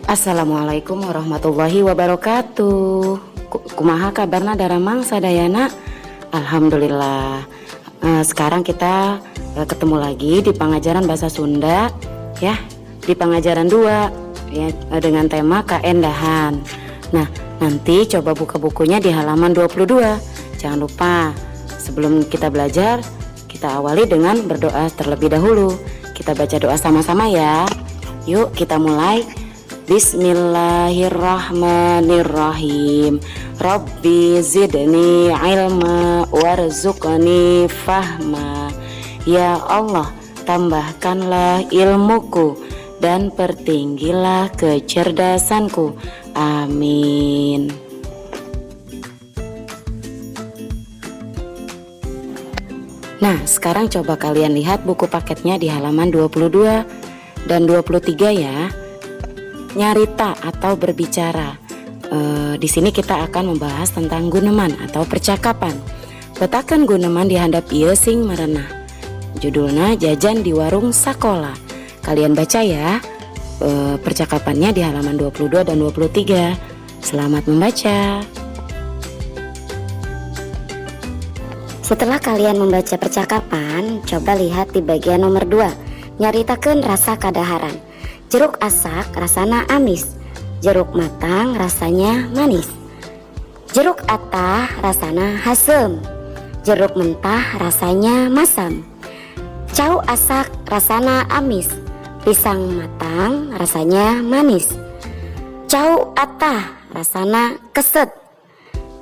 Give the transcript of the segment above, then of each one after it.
Assalamualaikum warahmatullahi wabarakatuh. Kumaha kabarna daramang sadayana? Alhamdulillah. Sekarang kita ketemu lagi di pengajaran bahasa Sunda ya, di pengajaran 2 ya, dengan tema keendahan. Nah, nanti coba buka bukunya di halaman 22. Jangan lupa sebelum kita belajar, kita awali dengan berdoa terlebih dahulu. Kita baca doa sama-sama ya. Yuk kita mulai. Bismillahirrahmanirrahim. Rabbi zidni ilma warzuqni fahma. Ya Allah, tambahkanlah ilmuku dan pertinggilah kecerdasanku. Amin. Nah, sekarang coba kalian lihat buku paketnya di halaman 22 dan 23 ya. Nyarita atau berbicara. Di sini kita akan membahas tentang guneman atau percakapan. Letakkan guneman di handap ieu sing merenah. Judulnya jajan di warung sakola. Kalian baca ya percakapannya di halaman 22 dan 23. Selamat membaca. Setelah kalian membaca percakapan, coba lihat di bagian nomor 2. Nyaritakeun rasa kadaharan. Jeruk asak rasana amis, jeruk matang rasanya manis, jeruk atah rasana hasem, jeruk mentah rasanya masam, cau asak rasana amis, pisang matang rasanya manis, cau atah rasana keset,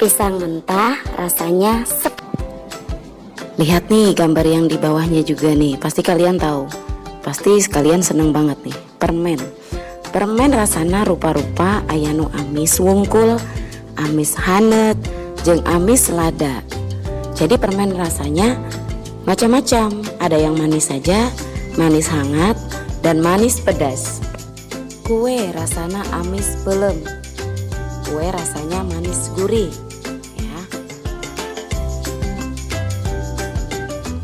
pisang mentah rasanya sep. Lihat nih gambar yang di bawahnya juga nih. Pasti kalian tahu. Pasti kalian seneng banget nih. Permen rasana rupa-rupa aya nu amis wungkul, amis hanet, jeung amis lada. Jadi permen rasanya macam-macam. Ada yang manis saja, manis hangat, dan manis pedas. Kue rasana amis pelem. Kue rasanya manis gurih.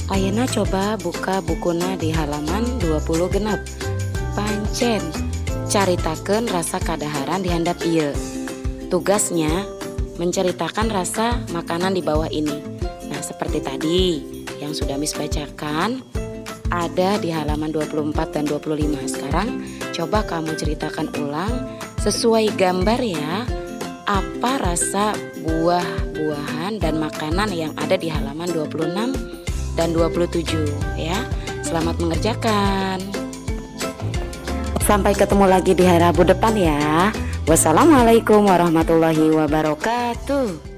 Ayeuna coba buka bukuna di halaman 20 genep. Pancen caritakeun rasa kadaharan di handap ieu. Tugasnya menceritakan rasa makanan di bawah ini. Nah, seperti tadi yang sudah Miss bacakan ada di halaman 24 dan 25. Sekarang coba kamu ceritakan ulang sesuai gambar ya. Apa rasa buah-buahan dan makanan yang ada di halaman 26 dan 27 ya. Selamat mengerjakan. Sampai ketemu lagi di hari Rabu depan ya. Wassalamualaikum warahmatullahi wabarakatuh.